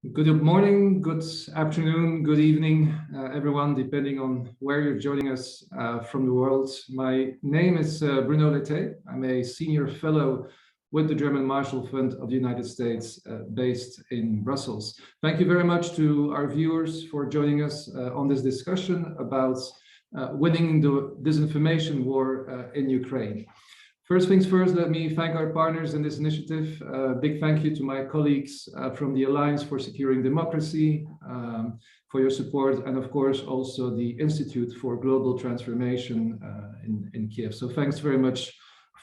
Good morning, good afternoon, good evening, everyone, depending on where you're joining us from the world. My name is Bruno Lete. I'm a senior fellow with the German Marshall Fund of the United States, based in Brussels. Thank you very much to our viewers for joining us on this discussion about winning the disinformation war in Ukraine. First things first, let me thank our partners in this initiative. Big thank you to my colleagues from the Alliance for Securing Democracy for your support, and of course also the Institute for Global Transformation in Kiev. So thanks very much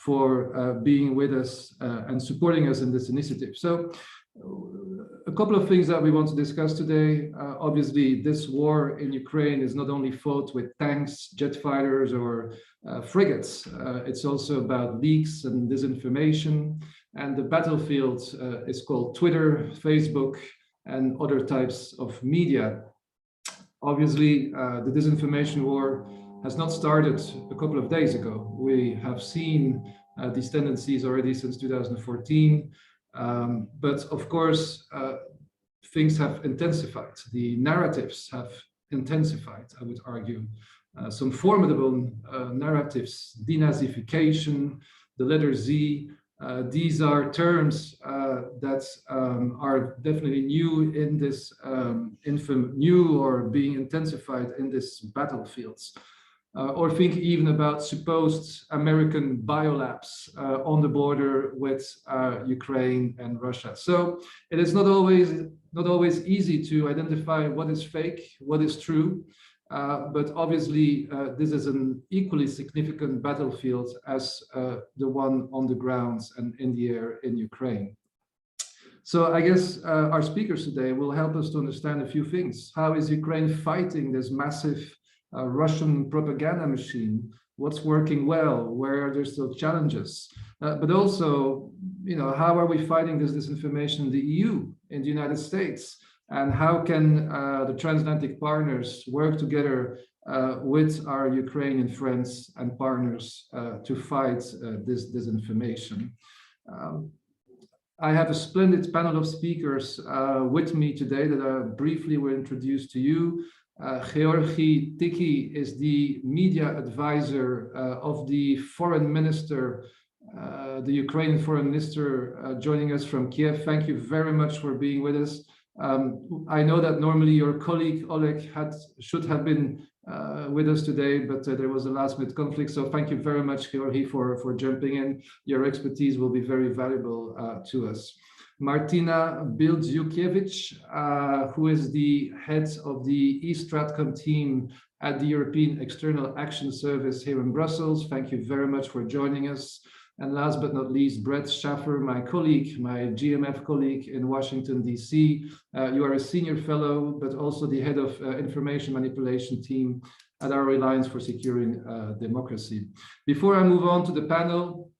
for being with us and supporting us in this initiative. So a couple of things that we want to discuss today. Obviously, this war in Ukraine is not only fought with tanks, jet fighters, or frigates. It's also about leaks and disinformation. And the battlefield is called Twitter, Facebook, and other types of media. Obviously, the disinformation war has not started a couple of days ago. We have seen these tendencies already since 2014. But of course, things have intensified. The narratives have intensified, I would argue. Some formidable narratives, denazification, the letter Z. These are terms that are definitely new in this new or being intensified in this battlefields. Or think even about supposed American biolabs on the border with Ukraine and Russia. So it is not always easy to identify what is fake, what is true. But obviously, this is an equally significant battlefield as the one on the ground and in the air in Ukraine. So I guess our speakers today will help us to understand a few things. How is Ukraine fighting this massive Russian propaganda machine? What's working well? Where are there still challenges? But also, how are we fighting this disinformation in the EU, in the United States? And how can the transatlantic partners work together with our Ukrainian friends and partners to fight this disinformation? I have a splendid panel of speakers with me today that I briefly will introduce to you. Georgi Tiki is the media advisor of the foreign minister, the Ukrainian foreign minister, joining us from Kiev. Thank you very much for being with us. I know that normally your colleague Oleg should have been with us today, but there was a last-minute conflict. So thank you very much, Georgi, for jumping in. Your expertise will be very valuable to us. Martina Bildziukiewicz, who is the head of the East Stratcom team at the European External Action Service here in Brussels. Thank you very much for joining us. And last but not least, Brett Schaffer, my colleague, my GMF colleague in Washington, D.C. You are a senior fellow, but also the head of information manipulation team at our Alliance for Securing Democracy. Before I move on to the panel,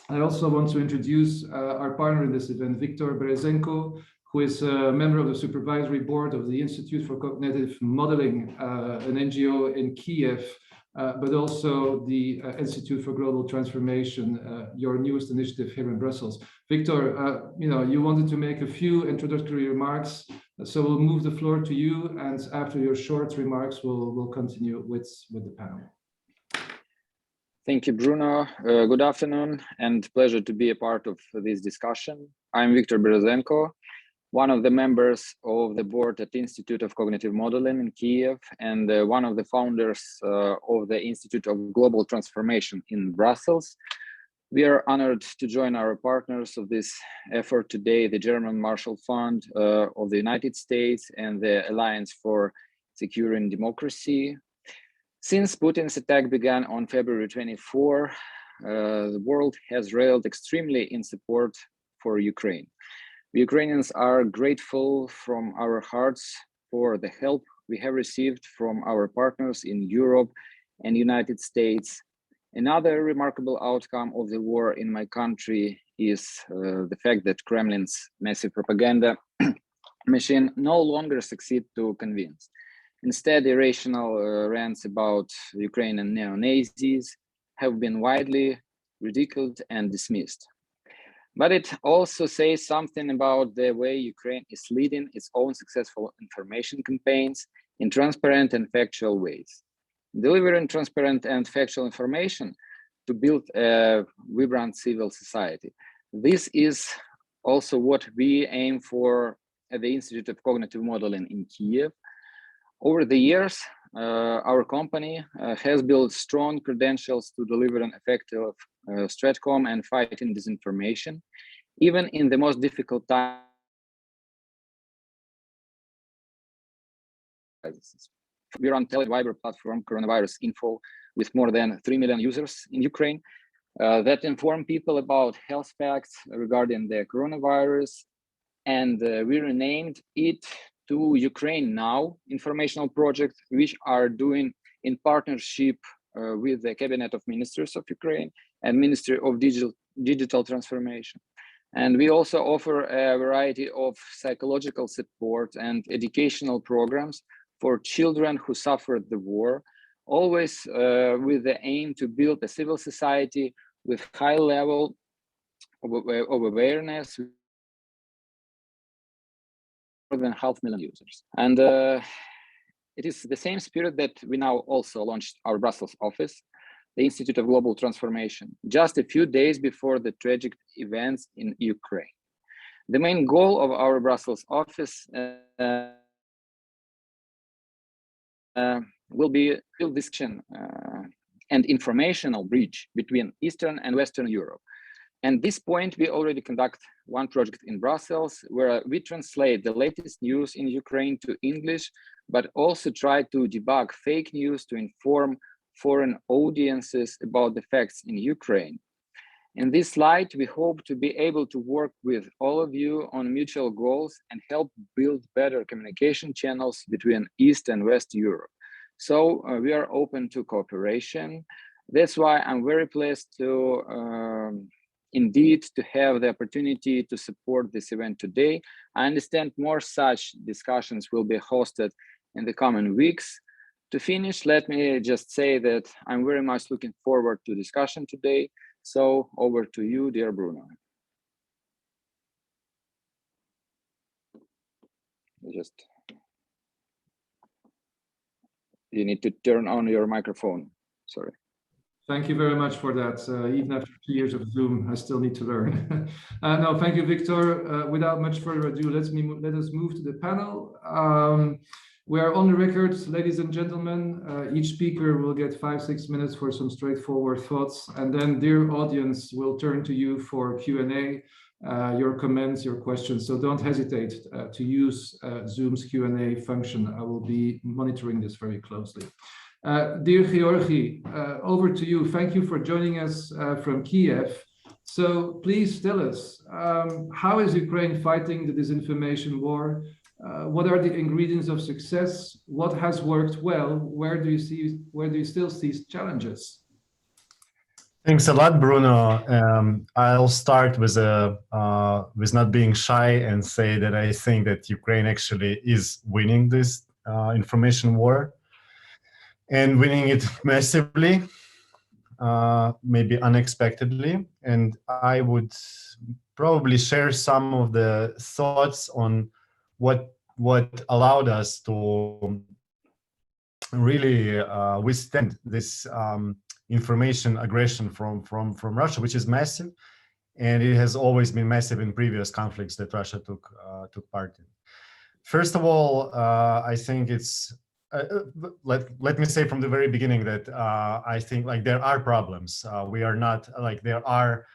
I also want to introduce our partner in this event, Viktor Brazenko, who is a member of the supervisory board of the Institute for Cognitive Modeling, an NGO in Kiev, but also the Institute for Global Transformation, your newest initiative here in Brussels. Victor, you wanted to make a few introductory remarks, so we'll move the floor to you, and after your short remarks, we'll continue with the panel. Thank you, Bruno. Good afternoon, and pleasure to be a part of this discussion. I'm Viktor Brazenko, one of the members of the board at the Institute of Cognitive Modeling in Kiev, and one of the founders of the Institute of Global Transformation in Brussels. We are honored to join our partners of this effort today, the German Marshall Fund of the United States and the Alliance for Securing Democracy. Since Putin's attack began on February 24, the world has railed extremely in support for Ukraine. We Ukrainians are grateful from our hearts for the help we have received from our partners in Europe and United States. Another remarkable outcome of the war in my country is the fact that Kremlin's massive propaganda machine no longer succeeds to convince. Instead, irrational rants about Ukrainian neo-Nazis have been widely ridiculed and dismissed. But it also says something about the way Ukraine is leading its own successful information campaigns in transparent and factual ways. Delivering transparent and factual information to build a vibrant civil society. This is also what we aim for at the Institute of Cognitive Modeling in Kiev. Over the years, our company has built strong credentials to deliver an effective stratcom and fighting disinformation, even in the most difficult times. We run Viber platform, Coronavirus Info, with more than 3 million users in Ukraine that inform people about health facts regarding the coronavirus. And we renamed it to Ukraine Now informational project, which are doing in partnership with the Cabinet of Ministers of Ukraine and Ministry of Digital Transformation. And we also offer a variety of psychological support and educational programs for children who suffered the war, always with the aim to build a civil society with high level of awareness, more than 500,000 users. And it is the same spirit that we now also launched our Brussels office, the Institute of Global Transformation, just a few days before the tragic events in Ukraine. The main goal of our Brussels office will be build this and informational bridge between Eastern and Western Europe. And at this point, we already conduct one project in Brussels where we translate the latest news in Ukraine to English, but also try to debug fake news to inform foreign audiences about the facts in Ukraine. In this light, we hope to be able to work with all of you on mutual goals and help build better communication channels between East and West Europe. So we are open to cooperation. That's why I'm very pleased to indeed to have the opportunity to support this event today. I understand more such discussions will be hosted in the coming weeks. To finish, let me just say that I'm very much looking forward to discussion today. So over to you, dear Bruno. You need to turn on your microphone. Sorry. Thank you very much for that. Even after 2 years of Zoom, I still need to learn. No, thank you, Victor. Without much further ado, let us move to the panel. We are on the record, ladies and gentlemen. Each speaker will get 5-6 minutes for some straightforward thoughts, and then, dear audience, will turn to you for Q&A, your comments, your questions. So don't hesitate to use Zoom's Q&A function. I will be monitoring this very closely. Dear Georgi, over to you. Thank you for joining us from Kiev. So please tell us, how is Ukraine fighting the disinformation war? What are the ingredients of success? What has worked well? Where do you still see challenges? Thanks a lot, Bruno. I'll start with not being shy and say that I think that Ukraine actually is winning this information war, and winning it massively, maybe unexpectedly. And I would probably share some of the thoughts on what allowed us to really withstand this information aggression from Russia, which is massive, and it has always been massive in previous conflicts that Russia took part in. First of all, I think it's let me say from the very beginning that I think like there are problems. We are not like there are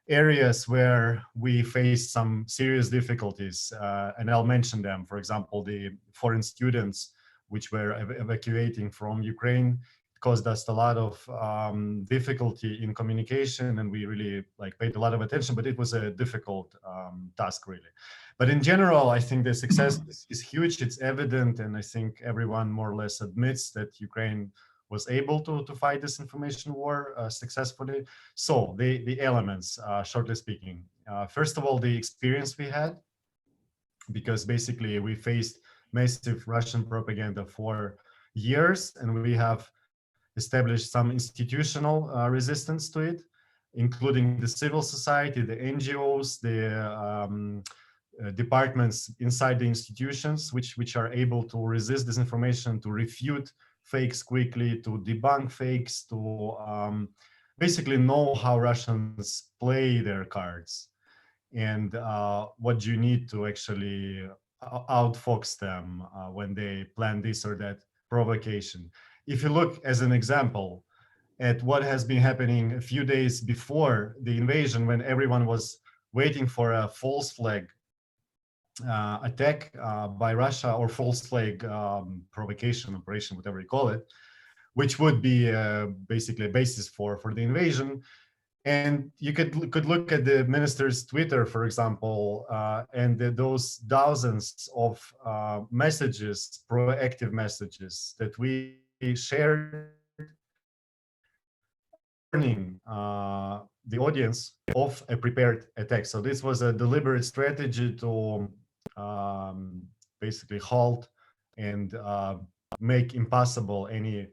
areas where we face some serious difficulties, and I'll mention them. For example, the foreign students which were evacuating from Ukraine caused us a lot of difficulty in communication, and we really like paid a lot of attention, but it was a difficult task really. But in general, I think the success is huge. It's evident, and I think everyone more or less admits that Ukraine was able to fight this information war successfully. So the elements, shortly speaking, first of all, the experience we had, because basically we faced massive Russian propaganda for years, and we have established some institutional resistance to it. including the civil society, the NGOs, the departments inside the institutions, which are able to resist disinformation, to refute fakes quickly, to debunk fakes, to basically know how Russians play their cards, and what you need to actually outfox them when they plan this or that provocation. If you look as an example at what has been happening a few days before the invasion, when everyone was waiting for a false flag attack by Russia, or false flag provocation operation, whatever you call it, which would be basically a basis for the invasion. And you could look at the minister's Twitter, for example, and those thousands of messages, proactive messages that we shared, warning the audience of a prepared attack. So this was a deliberate strategy to basically halt and make impossible any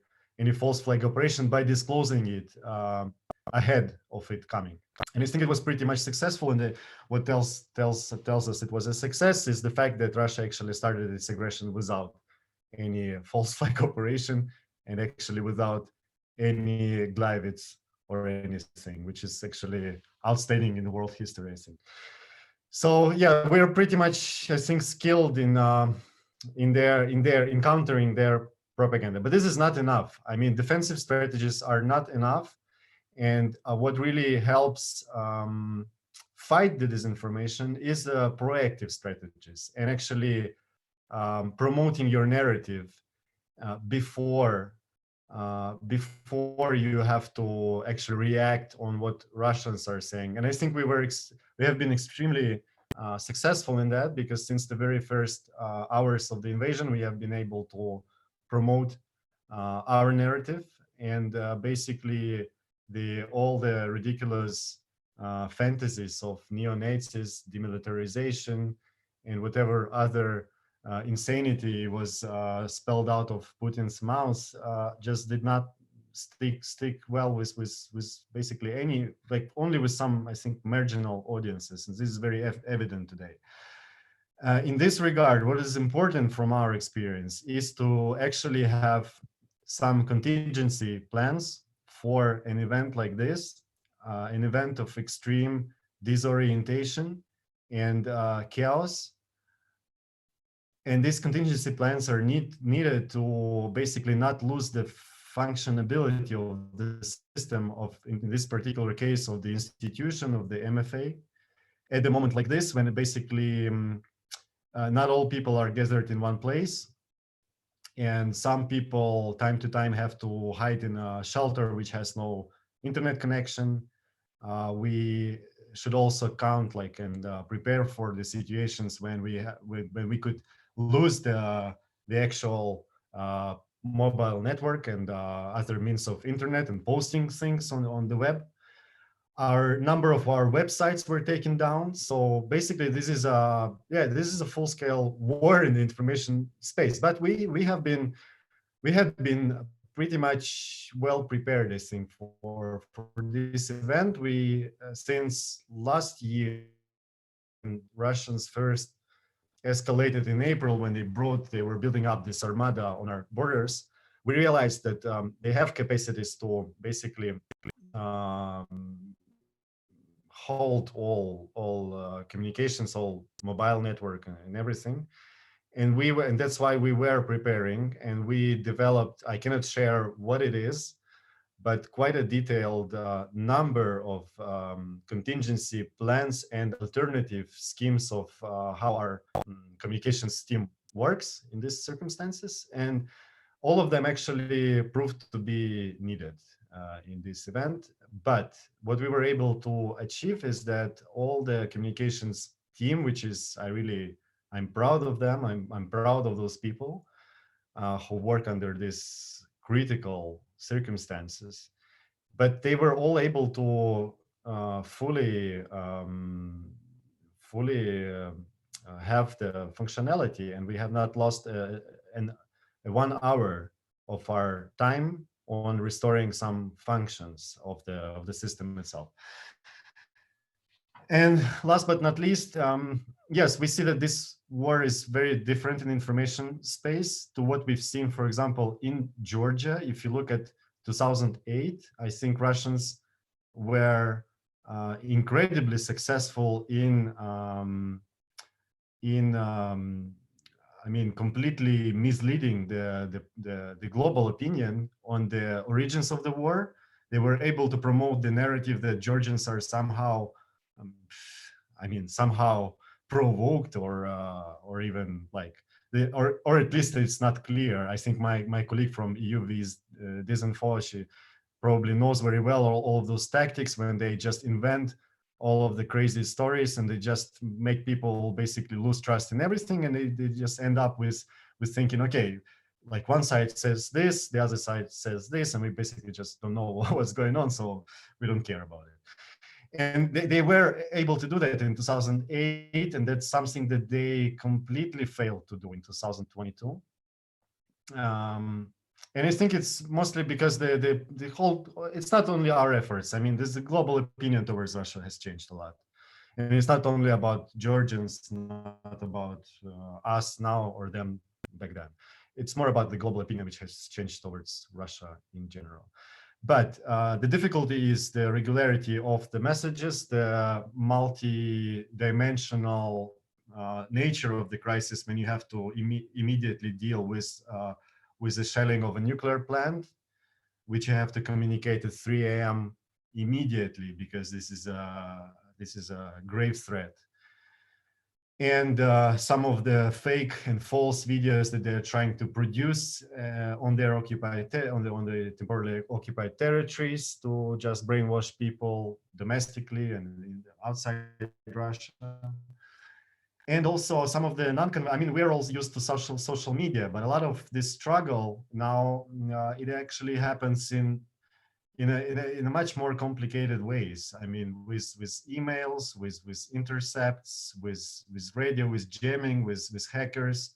false flag operation by disclosing it ahead of it coming. And I think it was pretty much successful. And what tells us it was a success is the fact that Russia actually started its aggression without any false flag operation, and actually without any Gleiwitz or anything, which is actually outstanding in world history, I think. So yeah, we're pretty much, I think, skilled in countering their propaganda. But this is not enough. I mean, defensive strategies are not enough. And what really helps fight the disinformation is proactive strategies, and actually promoting your narrative before you have to actually react on what Russians are saying. And I think we have been extremely successful in that, because since the very first hours of the invasion, we have been able to promote our narrative, and basically all the ridiculous fantasies of neo-Nazis, demilitarization, and whatever other insanity was spelled out of Putin's mouth just did not stick well with basically any, like, only with some, I think, marginal audiences. And this is very evident today. In this regard, what is important from our experience is to actually have some contingency plans for an event like this, an event of extreme disorientation and chaos. And these contingency plans are needed to basically not lose the functionality of the system of, in this particular case, of the institution of the MFA at a moment like this, when basically not all people are gathered in one place. And some people time to time have to hide in a shelter which has no internet connection. We should also count and prepare for the situations when we could lose the actual mobile network and other means of internet and posting things on the web. Our number of our websites were taken down. So basically, this is a full-scale war in the information space. But we have been pretty much well prepared, I think, for this event. We since last year, when Russians first escalated in April, when they were building up this armada on our borders, we realized that they have capacities to basically halt all communications, all mobile network and everything. And that's why we were preparing, and we developed, I cannot share what it is, but quite a detailed number of contingency plans and alternative schemes of how our communications team works in these circumstances. And all of them actually proved to be needed in this event. But what we were able to achieve is that all the communications team, which is, I'm proud of them. I'm proud of those people who work under these critical circumstances. But they were all able to fully have the functionality, and we have not lost 1 hour of our time on restoring some functions of the system itself. And last but not least, yes, we see that this war is very different in information space to what we've seen, for example, in Georgia. If you look at 2008, I think Russians were incredibly successful in I mean, completely misleading the global opinion on the origins of the war. They were able to promote the narrative that Georgians are somehow, I mean, somehow provoked or even like, or at least it's not clear. I think my colleague from EUV's Disinfo, she probably knows very well all of those tactics when they just invent all of the crazy stories and they just make people basically lose trust in everything, and they just end up with thinking, okay, like one side says this, the other side says this, and we basically just don't know what's going on, so we don't care about it. And they were able to do that in 2008, and that's something that they completely failed to do in 2022. And I think it's mostly because the whole, it's not only our efforts. I mean, the global opinion towards Russia has changed a lot. And it's not only about Georgians, not about us now or them back then. It's more about the global opinion which has changed towards Russia in general. But the difficulty is the regularity of the messages, the multi-dimensional nature of the crisis when you have to immediately deal with the shelling of a nuclear plant, which you have to communicate at 3 a.m. immediately because this is a grave threat. And some of the fake and false videos that they're trying to produce on their on the temporarily occupied territories to just brainwash people domestically and outside Russia. And also some of the I mean, we're all used to social media, but a lot of this struggle now, it actually happens in a much more complicated ways. I mean, with emails, with intercepts, with radio, with jamming, with hackers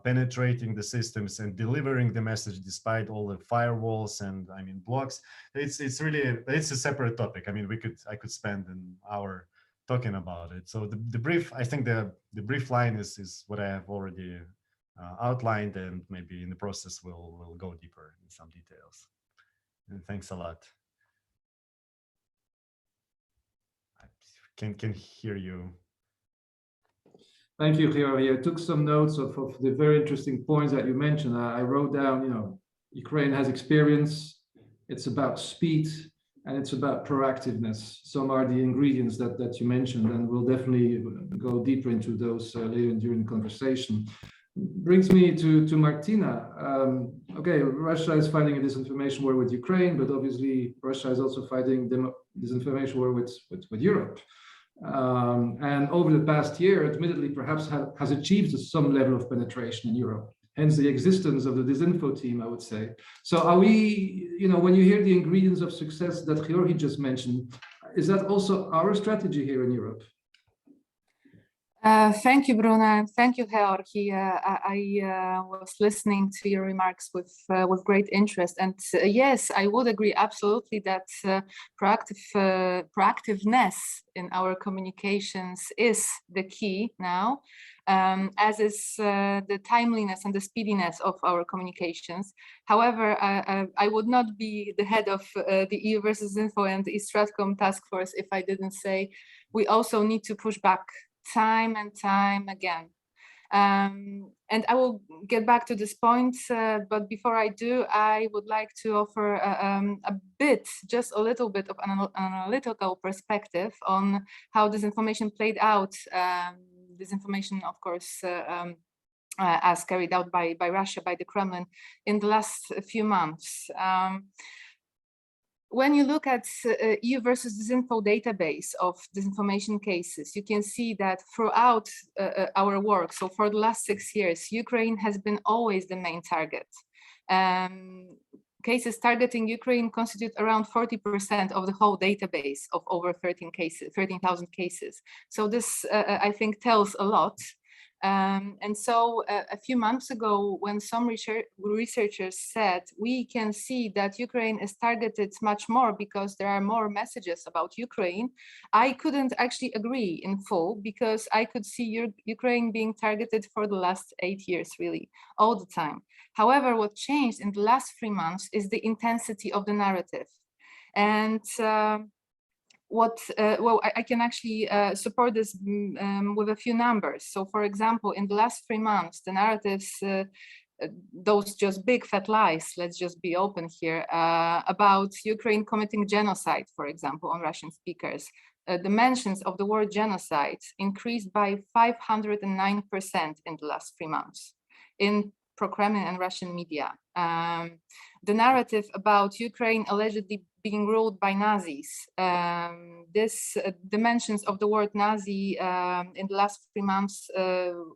penetrating the systems and delivering the message despite all the firewalls and, I mean, blocks. It's really it's a separate topic. I mean, I could spend an hour talking about it. So the brief, I think the brief line is what I have already outlined, and maybe in the process we'll go deeper in some details. And thanks a lot. I can hear you. Thank you, Georgi. I took some notes of the very interesting points that you mentioned. I wrote down, you know, Ukraine has experience, it's about speed, and it's about proactiveness. Some are the ingredients that you mentioned, and we'll definitely go deeper into those later during the conversation. Brings me to Martina. Okay, Russia is fighting a disinformation war with Ukraine, but obviously Russia is also fighting disinformation war with Europe. And over the past year, admittedly, perhaps has achieved some level of penetration in Europe. Hence the existence of the Disinfo team, I would say. So are we, you know, when you hear the ingredients of success that Georgi just mentioned, is that also our strategy here in Europe? Thank you, Bruno. Thank you, Georgi. I was listening to your remarks with great interest, and yes, I would agree absolutely that proactiveness in our communications is the key now, as is the timeliness and the speediness of our communications. However, I would not be the head of the EU versus Info and the Stratcom task force if I didn't say we also need to push back time and time again. And I will get back to this point, but before I do, I would like to offer just a little bit of an analytical perspective on how disinformation played out. Disinformation, of course, as carried out by Russia, by the Kremlin, in the last few months. When you look at EU versus Disinfo database of disinformation cases, you can see that throughout our work, so for the last 6 years, Ukraine has been always the main target. Cases targeting Ukraine constitute around 40% of the whole database of over 13,000 cases. So this, I think, tells a lot. And so a few months ago, when some researchers said, we can see that Ukraine is targeted much more because there are more messages about Ukraine, I couldn't actually agree in full, because I could see Ukraine being targeted for the last 8 years, really, all the time. However, what changed in the last 3 months is the intensity of the narrative. And well, I can actually support this with a few numbers. So, for example, in the last 3 months, the narratives, those just big fat lies, let's just be open here, about Ukraine committing genocide, for example, on Russian speakers. The mentions of the word genocide increased by 509% in the last 3 months in pro-Kremlin and Russian media. The narrative about Ukraine allegedly being ruled by Nazis, the mentions of the word Nazi in the last 3 months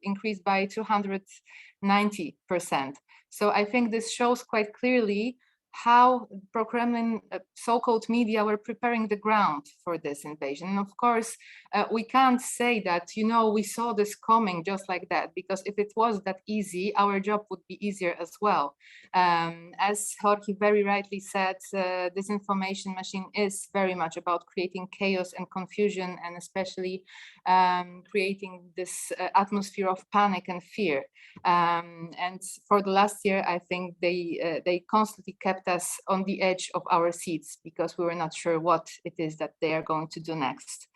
increased by 290%. So I think this shows quite clearly how pro-Kremlin so-called media were preparing the ground for this invasion. And of course, we can't say that, you know, we saw this coming just like that, because if it was that easy, our job would be easier as well. As Jorge very rightly said, disinformation machine is very much about creating chaos and confusion, and especially creating this atmosphere of panic and fear. And for the last year, I think they constantly kept us on the edge of our seats, because we were not sure what it is that they are going to do next.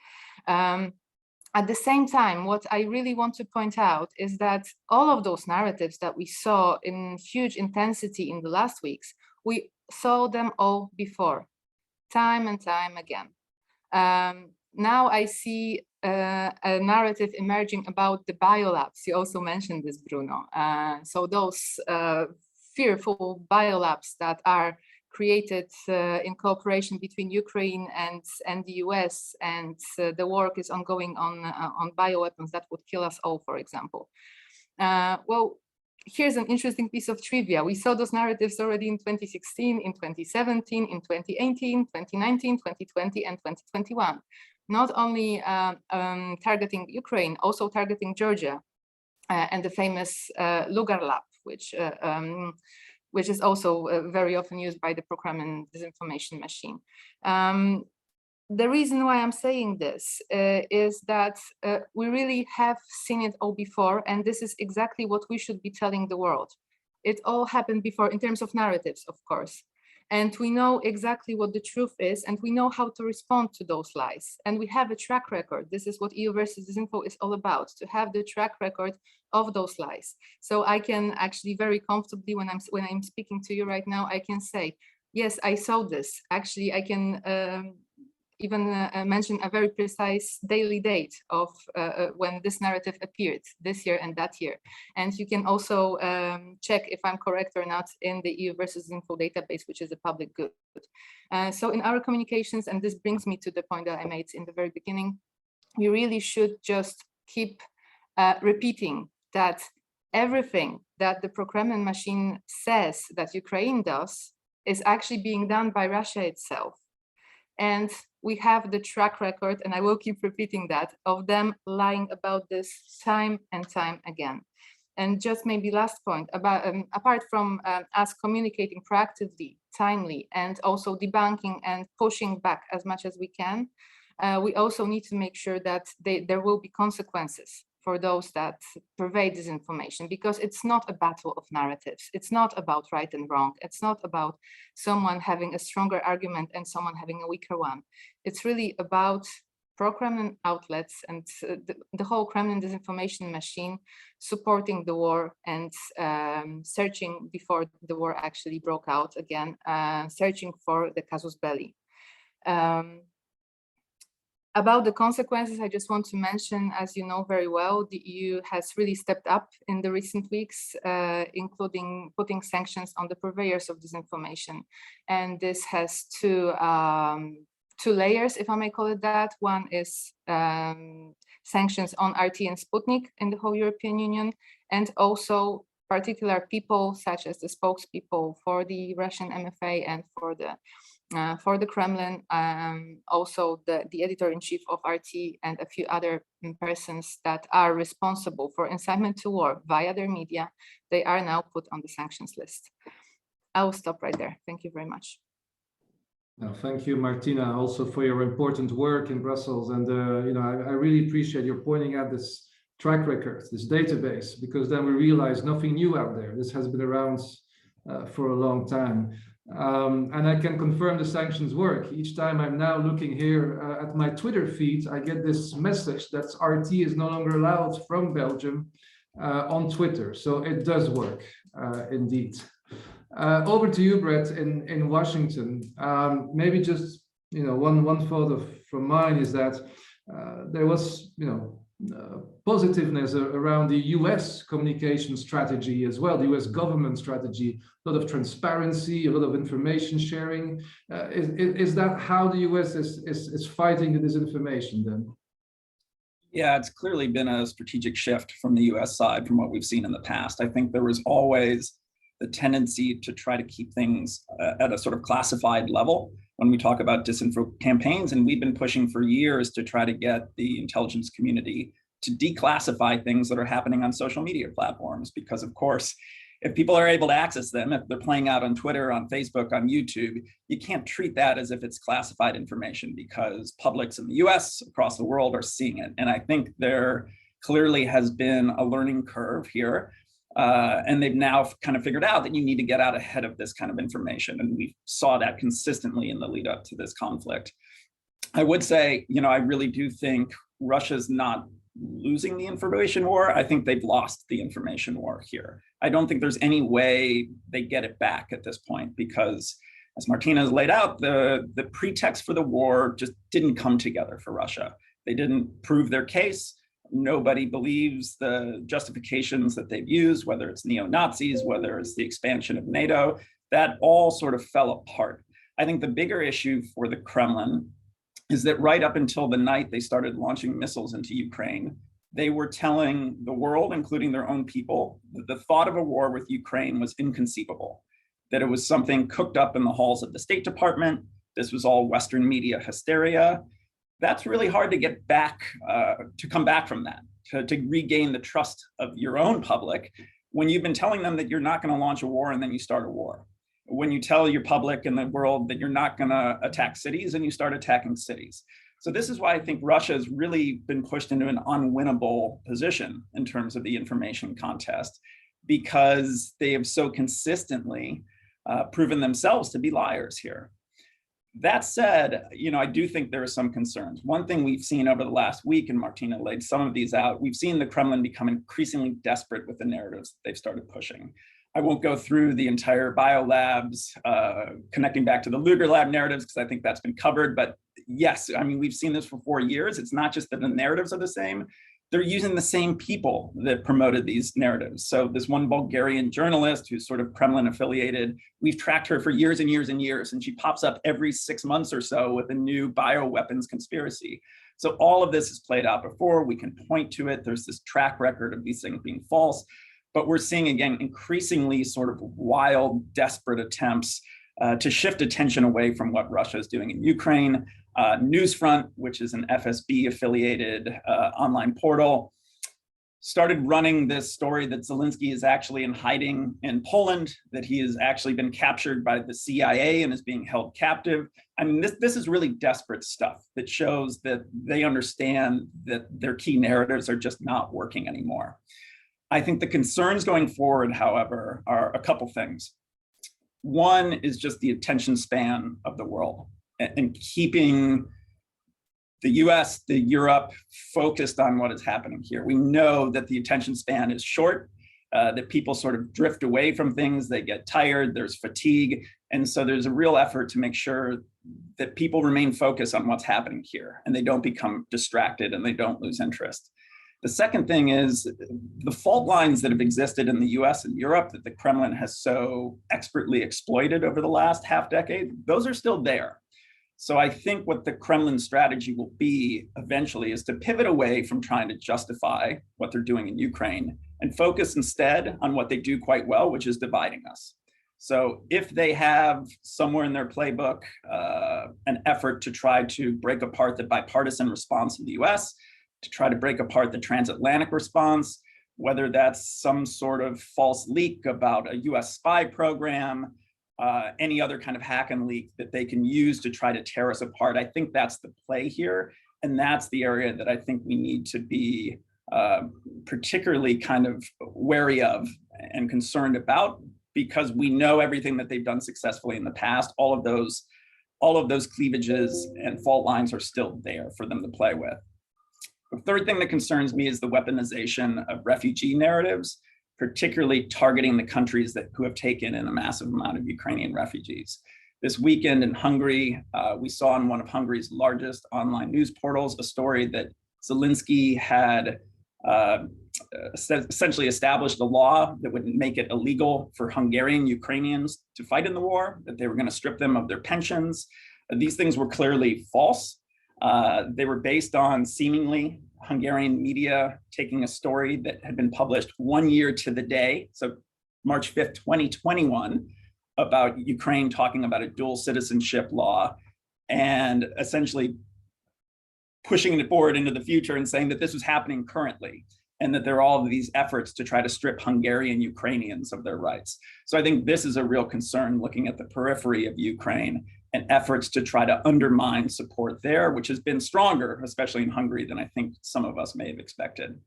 At the same time, what I really want to point out is that all of those narratives that we saw in huge intensity in the last weeks, we saw them all before, time and time again. Now I see a narrative emerging about the biolabs. You also mentioned this, Bruno. So those fearful biolabs that are created in cooperation between Ukraine and the US, and the work is ongoing on bioweapons that would kill us all, for example. Well, here's an interesting piece of trivia. We saw those narratives already in 2016, in 2017, in 2018, 2019, 2020, and 2021. Not only targeting Ukraine, also targeting Georgia and the famous Lugar lab, which is also very often used by the pro-Kremlin disinformation machine. The reason why I'm saying this is that we really have seen it all before, and this is exactly what we should be telling the world. It all happened before in terms of narratives, of course. And we know exactly what the truth is, and we know how to respond to those lies. And we have a track record. This is what EU versus Disinfo is all about, to have the track record of those lies. So I can actually very comfortably, when I'm speaking to you right now, I can say, yes, I saw this. Actually, I can even mention a very precise daily date of when this narrative appeared this year and that year. And you can also check if I'm correct or not in the EU versus Info database, which is a public good. So in our communications, and this brings me to the point that I made in the very beginning, we really should just keep repeating that everything that the pro-Kremlin machine says that Ukraine does is actually being done by Russia itself. And we have the track record, and I will keep repeating that, of them lying about this time and time again. And just maybe last point, about apart from us communicating proactively, timely, and also debunking and pushing back as much as we can, we also need to make sure that there will be consequences for those that pervade disinformation, because it's not a battle of narratives. It's not about right and wrong. It's not about someone having a stronger argument and someone having a weaker one. It's really about pro-Kremlin outlets and the whole Kremlin disinformation machine supporting the war and searching before the war actually broke out again, searching for the casus belli. About the consequences, I just want to mention, as you know very well, the EU has really stepped up in the recent weeks, including putting sanctions on the purveyors of disinformation. And this has two layers, if I may call it that. One is sanctions on RT and Sputnik in the whole European Union, and also particular people such as the spokespeople for the Russian MFA and for the for the Kremlin, also the editor-in-chief of RT and a few other persons that are responsible for incitement to war via their media, they are now put on the sanctions list. I will stop right there. Thank you very much. No, thank you, Martina, also for your important work in Brussels. And I really appreciate your pointing out this track record, this database, because then we realize nothing new out there. This has been around for a long time. And I can confirm the sanctions work. Each time I'm now looking here at my Twitter feed, I get this message that RT is no longer allowed from Belgium on Twitter. So it does work, indeed. Over to you, Brett, in Washington. Maybe just one thought from mine is that there was positiveness around the U.S. communication strategy as well, the U.S. government strategy, a lot of transparency, a lot of information sharing. Is that how the U.S. is fighting the disinformation then? Yeah, it's clearly been a strategic shift from the U.S. side from what we've seen in the past. I think there was always the tendency to try to keep things at a sort of classified level when we talk about disinfo campaigns. And we've been pushing for years to try to get the intelligence community to declassify things that are happening on social media platforms. Because of course, if people are able to access them, if they're playing out on Twitter, on Facebook, on YouTube, you can't treat that as if it's classified information because publics in the US, across the world are seeing it. And I think there clearly has been a learning curve here. And they've now kind of figured out that you need to get out ahead of this kind of information. And we saw that consistently in the lead up to this conflict. I would say, I really do think Russia's not losing the information war. I think they've lost the information war here. I don't think there's any way they get it back at this point because, as Martina has laid out, the pretext for the war just didn't come together for Russia. They didn't prove their case. Nobody believes the justifications that they've used, whether it's neo-Nazis, whether it's the expansion of NATO, that all sort of fell apart. I think the bigger issue for the Kremlin is that right up until the night they started launching missiles into Ukraine, they were telling the world, including their own people, that the thought of a war with Ukraine was inconceivable, that it was something cooked up in the halls of the State Department. This was all Western media hysteria. That's really hard to get back, to come back from that, to regain the trust of your own public when you've been telling them that you're not going to launch a war and then you start a war. When you tell your public and the world that you're not going to attack cities and you start attacking cities. So this is why I think Russia has really been pushed into an unwinnable position in terms of the information contest, because they have so consistently proven themselves to be liars here. That said, I do think there are some concerns. One thing we've seen over the last week, and Martina laid some of these out, we've seen the Kremlin become increasingly desperate with the narratives that they've started pushing. I won't go through the entire biolabs, connecting back to the Lugar lab narratives, because I think that's been covered. But yes, we've seen this for 4 years. It's not just that the narratives are the same. They're using the same people that promoted these narratives. So this one Bulgarian journalist who's sort of Kremlin affiliated, we've tracked her for years and years and years, and she pops up every 6 months or so with a new bioweapons conspiracy. So all of this has played out before. We can point to it. There's this track record of these things being false. But we're seeing, again, increasingly sort of wild, desperate attempts to shift attention away from what Russia is doing in Ukraine. Newsfront, which is an FSB-affiliated online portal, started running this story that Zelensky is actually in hiding in Poland, that he has actually been captured by the CIA and is being held captive. This is really desperate stuff that shows that they understand that their key narratives are just not working anymore. I think the concerns going forward, however, are a couple things. One is just the attention span of the world and keeping the US, the Europe focused on what is happening here. We know that the attention span is short, that people sort of drift away from things, they get tired, there's fatigue. And so there's a real effort to make sure that people remain focused on what's happening here and they don't become distracted and they don't lose interest. The second thing is the fault lines that have existed in the US and Europe that the Kremlin has so expertly exploited over the last half decade, those are still there. So I think what the Kremlin strategy will be eventually is to pivot away from trying to justify what they're doing in Ukraine and focus instead on what they do quite well, which is dividing us. So if they have somewhere in their playbook an effort to try to break apart the bipartisan response of the US, to try to break apart the transatlantic response, whether that's some sort of false leak about a US spy program, any other kind of hack and leak that they can use to try to tear us apart, I think that's the play here. And that's the area that I think we need to be particularly kind of wary of and concerned about, because we know everything that they've done successfully in the past. All of those cleavages and fault lines are still there for them to play with. The third thing that concerns me is the weaponization of refugee narratives, particularly targeting the countries who have taken in a massive amount of Ukrainian refugees. This weekend in Hungary, we saw in one of Hungary's largest online news portals a story that Zelensky had essentially established a law that would make it illegal for Hungarian Ukrainians to fight in the war, that they were going to strip them of their pensions. These things were clearly false. They were based on seemingly Hungarian media taking a story that had been published 1 year to the day, so March 5th, 2021, about Ukraine talking about a dual citizenship law and essentially pushing it forward into the future and saying that this was happening currently and that there are all of these efforts to try to strip Hungarian Ukrainians of their rights. So I think this is a real concern, looking at the periphery of Ukraine and efforts to try to undermine support there, which has been stronger, especially in Hungary, than I think some of us may have expected.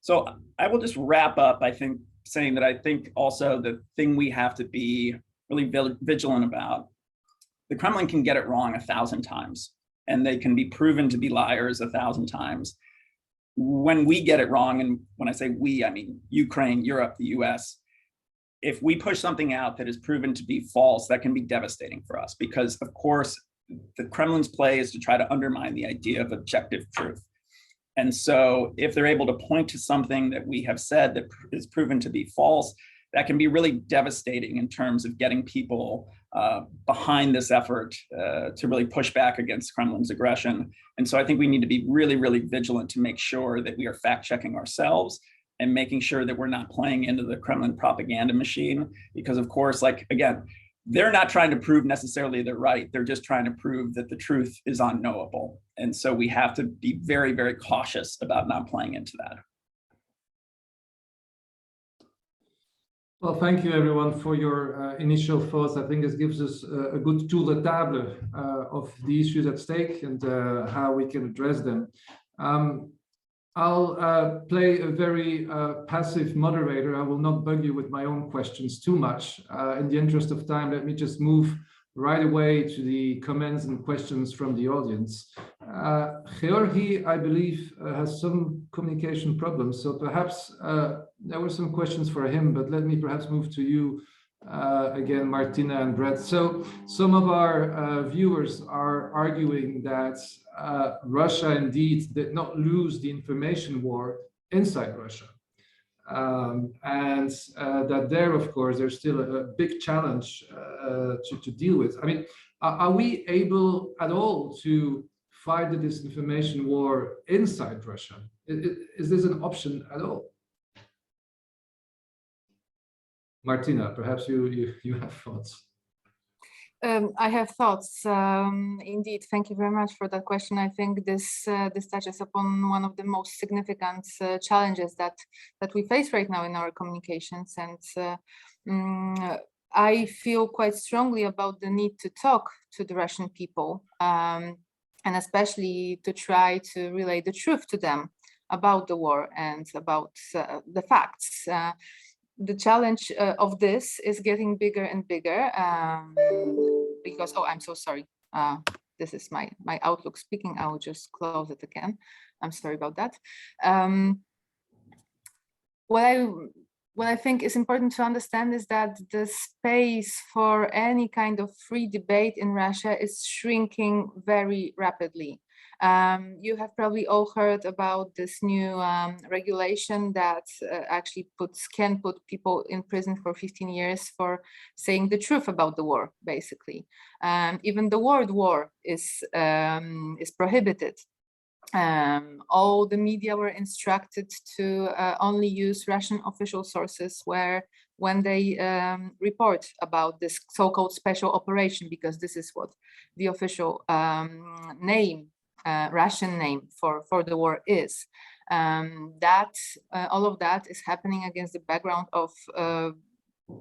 So I will just wrap up, I think, saying that I think also the thing we have to be really vigilant about, the Kremlin can get it wrong 1,000 times, and they can be proven to be liars 1,000 times. When we get it wrong, and when I say we, I mean Ukraine, Europe, the US, if we push something out that is proven to be false, that can be devastating for us, because of course, the Kremlin's play is to try to undermine the idea of objective truth. And so if they're able to point to something that we have said that is proven to be false, that can be really devastating in terms of getting people behind this effort to really push back against Kremlin's aggression. And so I think we need to be really, really vigilant to make sure that we are fact-checking ourselves and making sure that we're not playing into the Kremlin propaganda machine. Because of course, like, again, they're not trying to prove necessarily they're right. They're just trying to prove that the truth is unknowable. And so we have to be very, very cautious about not playing into that. Well, thank you everyone for your initial thoughts. I think this gives us a good tour de table of the issues at stake and how we can address them. I'll play a very passive moderator. I will not bug you with my own questions too much. In the interest of time, let me just move right away to the comments and questions from the audience. Georgi, I believe, has some communication problems, so perhaps there were some questions for him, but let me perhaps move to you again, Martina and Brett. So some of our viewers are arguing that Russia indeed did not lose the information war inside Russia. And that there, of course, there's still a big challenge to deal with. I mean, are we able at all to fight the disinformation war inside Russia? Is this an option at all? Martina, perhaps you have thoughts. I have thoughts. Indeed, thank you very much for that question. I think this touches upon one of the most significant challenges that we face right now in our communications, and I feel quite strongly about the need to talk to the Russian people, and especially to try to relay the truth to them about the war and about the facts. The challenge of this is getting bigger and bigger because, oh, I'm so sorry. This is my Outlook speaking. I'll just close it again. I'm sorry about that. What I think is important to understand is that the space for any kind of free debate in Russia is shrinking very rapidly. You have probably all heard about this new regulation that actually can put people in prison for 15 years for saying the truth about the war, basically. Even the word war is prohibited. All the media were instructed to only use Russian official sources when they report about this so-called special operation, because this is what the official name, Russian name for the war is. All of that is happening against the background of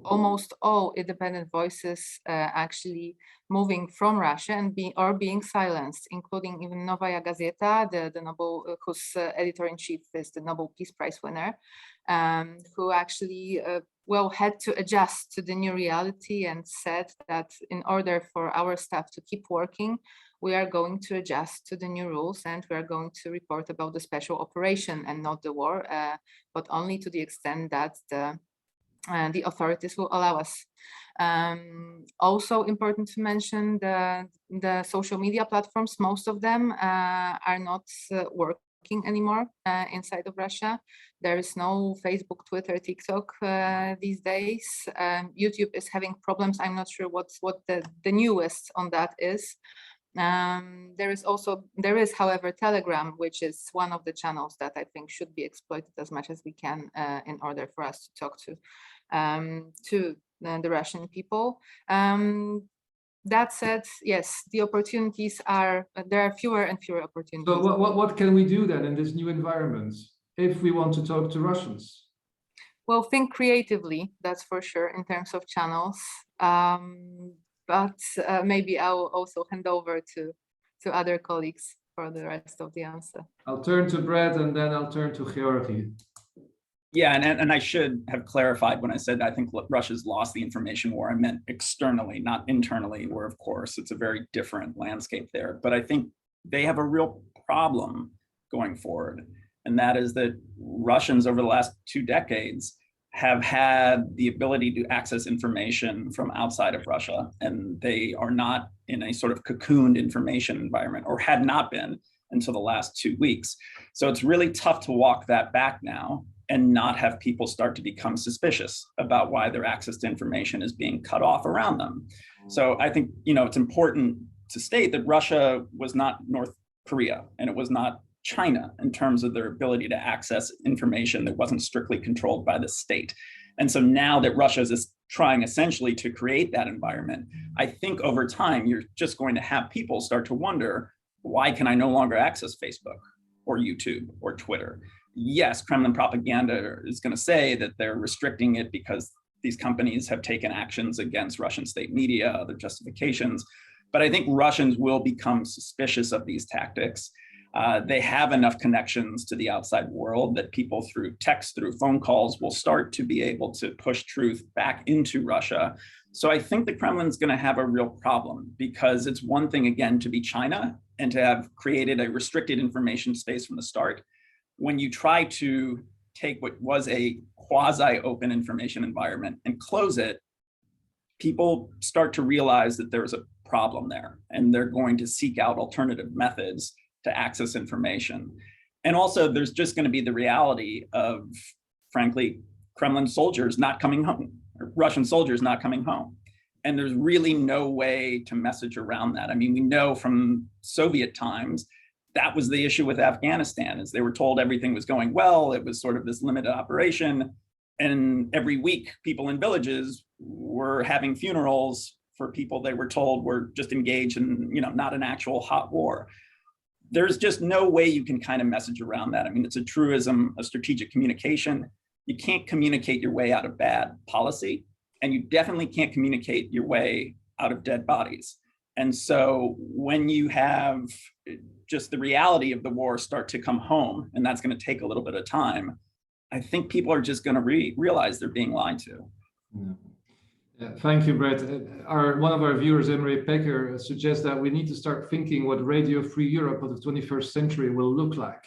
almost all independent voices actually moving from Russia and being silenced, including even Novaya Gazeta, the Nobel, whose editor-in-chief is the Nobel Peace Prize winner, who actually had to adjust to the new reality and said that in order for our staff to keep working, we are going to adjust to the new rules and we are going to report about the special operation and not the war, but only to the extent that the authorities will allow us. Also important to mention the social media platforms. Most of them are not working anymore inside of Russia. There is no Facebook, Twitter, TikTok these days. YouTube is having problems. I'm not sure what the newest on that is. There is, however, Telegram, which is one of the channels that I think should be exploited as much as we can in order for us to talk to the Russian people. That said, yes, the opportunities there are fewer and fewer opportunities. So what can we do then in this new environment if we want to talk to Russians? Well, think creatively, that's for sure, in terms of channels. But maybe I'll also hand over to other colleagues for the rest of the answer. I'll turn to Brett and then I'll turn to Georgi. Yeah, and I should have clarified when I said I think Russia's lost the information war. I meant externally, not internally, where of course it's a very different landscape there. But I think they have a real problem going forward. And that is that Russians over the last 2 decades have had the ability to access information from outside of Russia, and they are not in a sort of cocooned information environment, or had not been until the last 2 weeks. So it's really tough to walk that back now and not have people start to become suspicious about why their access to information is being cut off around them. So I think, it's important to state that Russia was not North Korea, and it was not China in terms of their ability to access information that wasn't strictly controlled by the state. And so now that Russia is trying essentially to create that environment, I think over time, you're just going to have people start to wonder, why can I no longer access Facebook or YouTube or Twitter? Yes, Kremlin propaganda is going to say that they're restricting it because these companies have taken actions against Russian state media, other justifications. But I think Russians will become suspicious of these tactics. They have enough connections to the outside world that people through text, through phone calls, will start to be able to push truth back into Russia. So I think the Kremlin's going to have a real problem, because it's one thing, again, to be China and to have created a restricted information space from the start. When you try to take what was a quasi-open information environment and close it, people start to realize that there's a problem there, and they're going to seek out alternative methods to access information. And also there's just going to be the reality of, frankly, Kremlin soldiers not coming home, or Russian soldiers not coming home. And there's really no way to message around that. I mean, we know from Soviet times, that was the issue with Afghanistan, is they were told everything was going well. It was sort of this limited operation. And every week, people in villages were having funerals for people they were told were just engaged in, not an actual hot war. There's just no way you can kind of message around that. I mean, it's a truism of strategic communication. You can't communicate your way out of bad policy, and you definitely can't communicate your way out of dead bodies. And so when you have just the reality of the war start to come home, and that's going to take a little bit of time, I think people are just going to realize they're being lied to. Yeah, thank you, Brett. One of our viewers, Emre Pecker, suggests that we need to start thinking what Radio Free Europe of the 21st century will look like.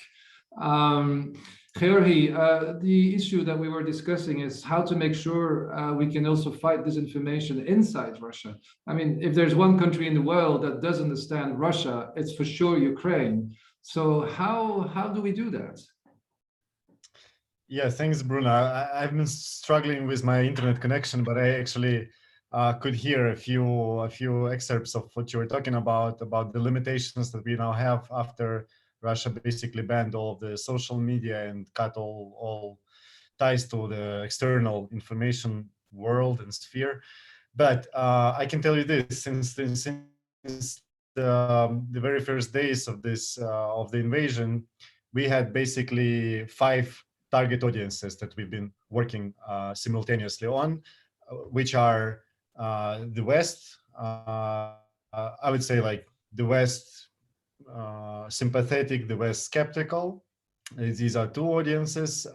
Georgi, the issue that we were discussing is how to make sure we can also fight disinformation inside Russia. I mean, if there's one country in the world that does understand Russia, it's for sure Ukraine. So how do we do that? Yeah, thanks, Bruno. I've been struggling with my internet connection, but I actually could hear a few excerpts of what you were talking about the limitations that we now have after Russia basically banned all of the social media and cut all ties to the external information world and sphere. But I can tell you this: since the very first days of the invasion, we had basically 5 target audiences that we've been working simultaneously on, which are the West. I would say like the West sympathetic, the West skeptical. These are 2 audiences.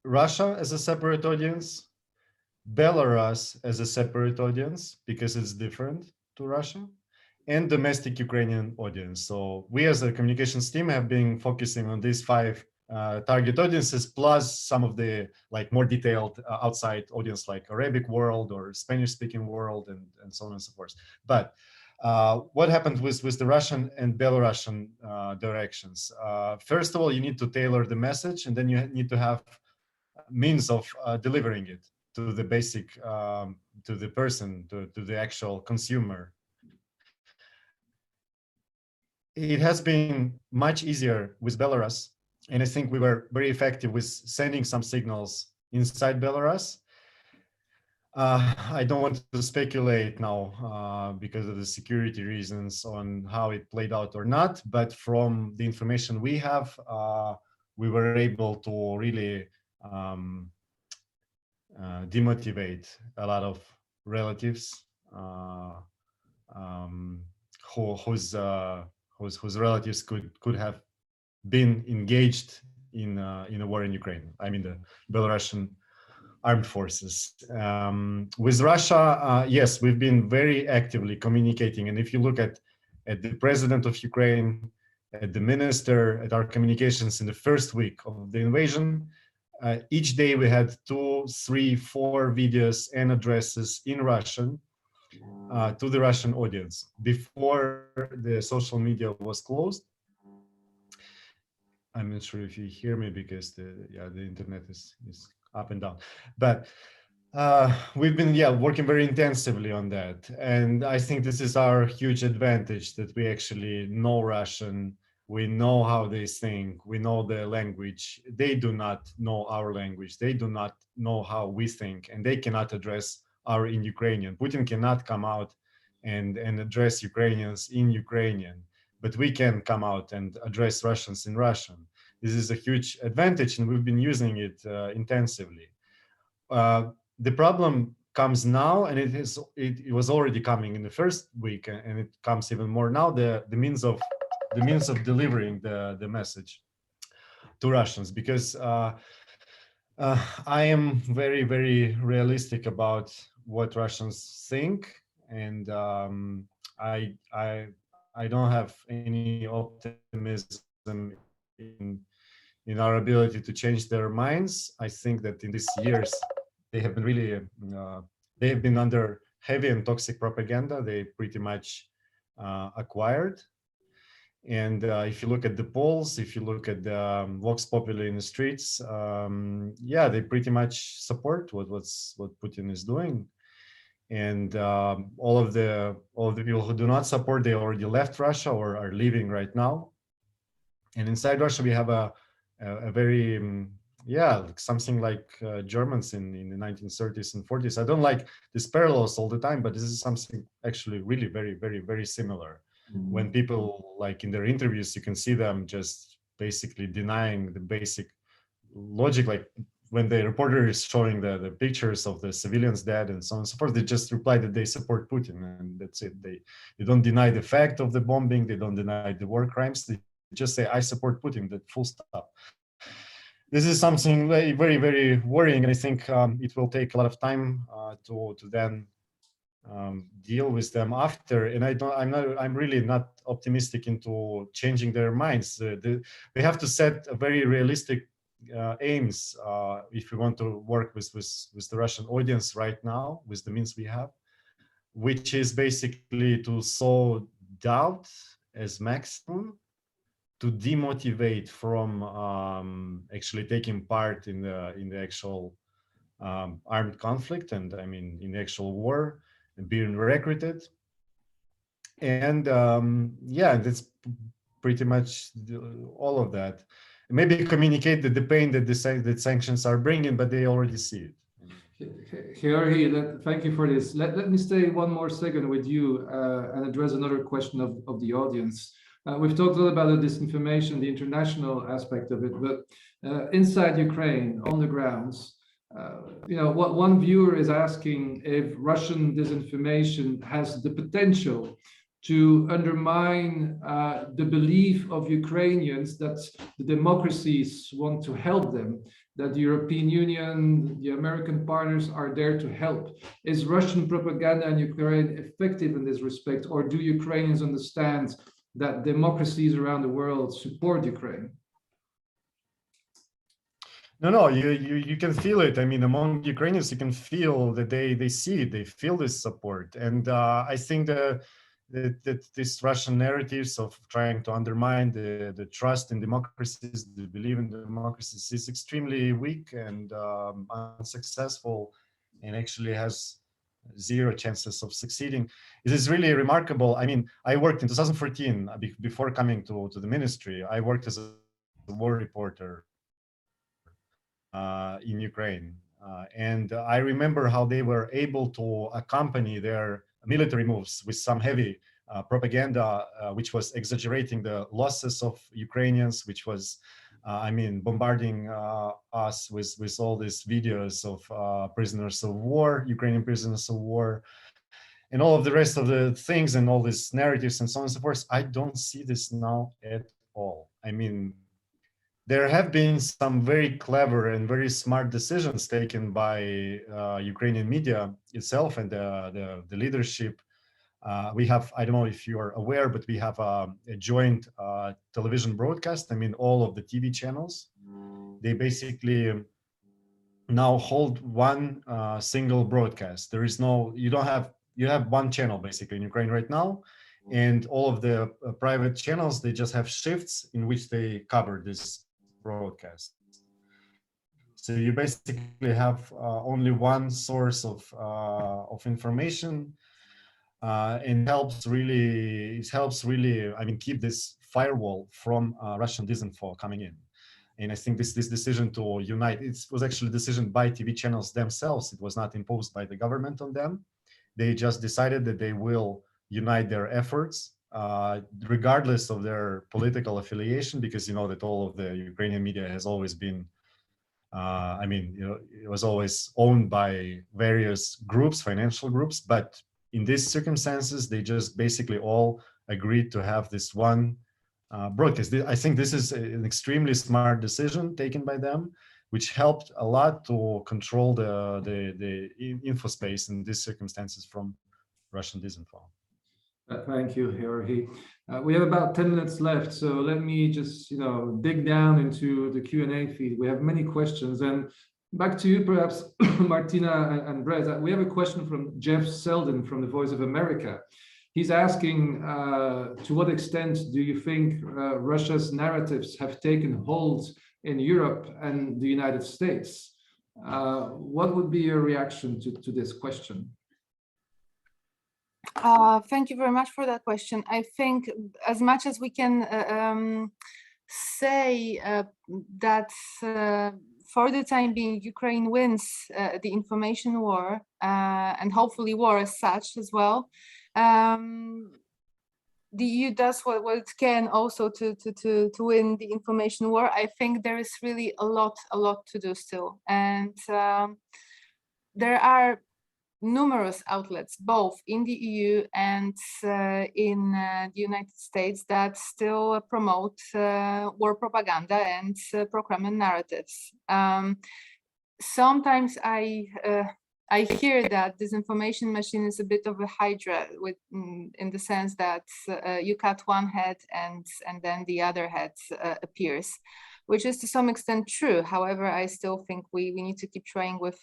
Russia as a separate audience, Belarus as a separate audience because it's different to Russia, and domestic Ukrainian audience. So we as a communications team have been focusing on these 5 target audiences, plus some of the like more detailed outside audience like Arabic world or Spanish speaking world and so on and so forth. But what happened with the Russian and Belarusian directions? First of all, you need to tailor the message, and then you need to have means of delivering it to the basic, to the person, to the actual consumer. It has been much easier with Belarus, and I think we were very effective with sending some signals inside Belarus. I don't want to speculate now because of the security reasons on how it played out or not, but from the information we have, we were able to really demotivate a lot of relatives whose relatives could have been engaged in a war in Ukraine. I mean the Belarusian armed forces. With Russia, yes, we've been very actively communicating, and if you look at the president of Ukraine, at the minister, at our communications in the first week of the invasion, each day we had 2, 3, 4 videos and addresses in Russian to the Russian audience before the social media was closed. I'm not sure if you hear me because the internet is up and down, but we've been working very intensively on that, and I think this is our huge advantage, that we actually know Russian. We know how they think, we know their language. They do not know our language, they do not know how we think, and they cannot address our in Ukrainian. Putin cannot come out and address Ukrainians in Ukrainian, but we can come out and address Russians in Russian. This is a huge advantage, and we've been using it intensively. The problem comes now, and it was already coming in the first week, and it comes even more now. The means of delivering the message to Russians, because I am very, very realistic about what Russians think, and I don't have any optimism in our ability to change their minds. I think that in these years they have been really they have been under heavy and toxic propaganda. They pretty much acquired. And if you look at the polls, if you look at the Vox Populi in the streets, they pretty much support what Putin is doing. And all of the people who do not support, they already left Russia or are leaving right now. And inside Russia, we have a very something like Germans in the 1930s and 40s. I don't like these parallels all the time, but this is something actually really very, very, very similar. When people, like in their interviews, you can see them just basically denying the basic logic, like when the reporter is showing the pictures of the civilians dead and so on and so forth, they just reply that they support Putin, and that's it. They don't deny the fact of the bombing, they don't deny the war crimes, they just say, I support Putin, that full stop. This is something very, very, very worrying, and I think it will take a lot of time to then deal with them after. And I'm really not optimistic into changing their minds. We have to set a very realistic aims if we want to work with the Russian audience right now with the means we have, which is basically to sow doubt as maximum, to demotivate from actually taking part in the actual armed conflict, and I mean in the actual war, and being recruited. And that's pretty much all of that. Maybe communicate the pain that that sanctions are bringing, but they already see it. Thank you for this. Let me stay one more second with you and address another question of the audience. We've talked a lot about the disinformation, the international aspect of it, but inside Ukraine, on the grounds, what one viewer is asking if Russian disinformation has the potential to undermine the belief of Ukrainians that the democracies want to help them, that the European Union, the American partners are there to help. Is Russian propaganda in Ukraine effective in this respect, or do Ukrainians understand that democracies around the world support Ukraine? No, you can feel it. I mean, among Ukrainians, you can feel that they see it, they feel this support. And I think that these Russian narratives of trying to undermine the trust in democracies, the belief in democracies, is extremely weak and unsuccessful, and actually has zero chances of succeeding. It is really remarkable. I mean, I worked in 2014, before coming to the ministry, I worked as a war reporter in Ukraine. And I remember how they were able to accompany their military moves with some heavy propaganda, which was exaggerating the losses of Ukrainians, which was, bombarding us with all these videos of prisoners of war, Ukrainian prisoners of war, and all of the rest of the things and all these narratives and so on and so forth. I don't see this now at all. I mean, there have been some very clever and very smart decisions taken by Ukrainian media itself and the leadership. We have, I don't know if you are aware, but we have a joint television broadcast. I mean, all of the TV channels, they basically now hold one single broadcast. There is no, you have one channel basically in Ukraine right now. And all of the private channels, they just have shifts in which they cover this broadcast. So you basically have only one source of information, and it helps really, keep this firewall from Russian disinfo coming in. And I think this decision to unite, it was actually a decision by TV channels themselves. It was not imposed by the government on them. They just decided that they will unite their efforts, regardless of their political affiliation, because you know that all of the Ukrainian media has always been, it was always owned by various groups, financial groups. But in these circumstances, they just basically all agreed to have this one broadcast. I think this is an extremely smart decision taken by them, which helped a lot to control the info space in these circumstances from Russian disinfo. Thank you, Georgi. We have about 10 minutes left, so let me just dig down into the Q&A feed. We have many questions, and back to you, perhaps, Martina and Brez. We have a question from Jeff Selden from the Voice of America. He's asking, to what extent do you think Russia's narratives have taken hold in Europe and the United States? What would be your reaction to this question? Thank you very much for that question. I think as much as we can say that for the time being, Ukraine wins the information war, and hopefully war as such as well. The EU does what it can also to win the information war. I think there is really a lot to do still, and there are numerous outlets, both in the EU and in the United States, that still promote war propaganda and pro-Kremlin narratives. Sometimes I hear that disinformation machine is a bit of a hydra, in the sense that you cut one head and then the other head appears, which is to some extent true. However, I still think we need to keep trying with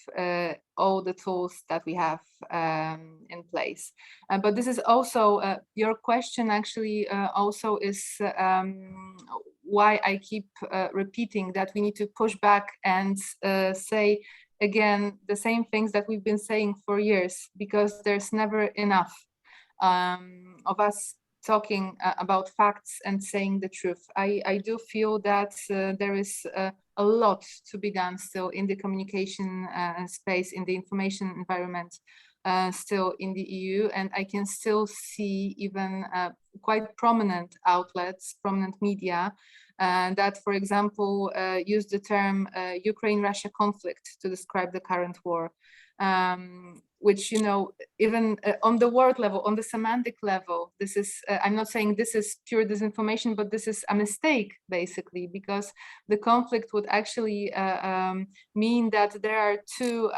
all the tools that we have in place. But this is also, your question actually also is why I keep repeating that we need to push back and say again the same things that we've been saying for years, because there's never enough of us talking about facts and saying the truth. I do feel that there is a lot to be done still in the communication space, in the information environment, still in the EU, and I can still see even quite prominent outlets, prominent media, that, for example, use the term Ukraine-Russia conflict to describe the current war. Which, you know, even on the word level, on the semantic level, this is, I'm not saying this is pure disinformation, but this is a mistake, basically, because the conflict would actually mean that there are two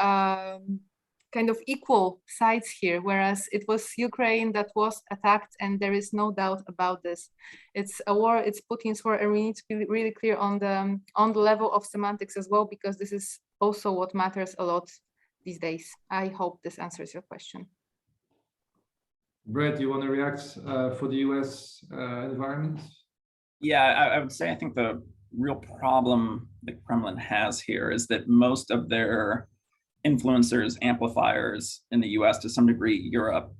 kind of equal sides here, whereas it was Ukraine that was attacked, and there is no doubt about this. It's a war, it's Putin's war, and we need to be really clear on the level of semantics as well, because this is also what matters a lot these days. I hope this answers your question. Brett, do you want to react for the US environment? Yeah, I would say I think the real problem the Kremlin has here is that most of their influencers, amplifiers in the US, to some degree Europe,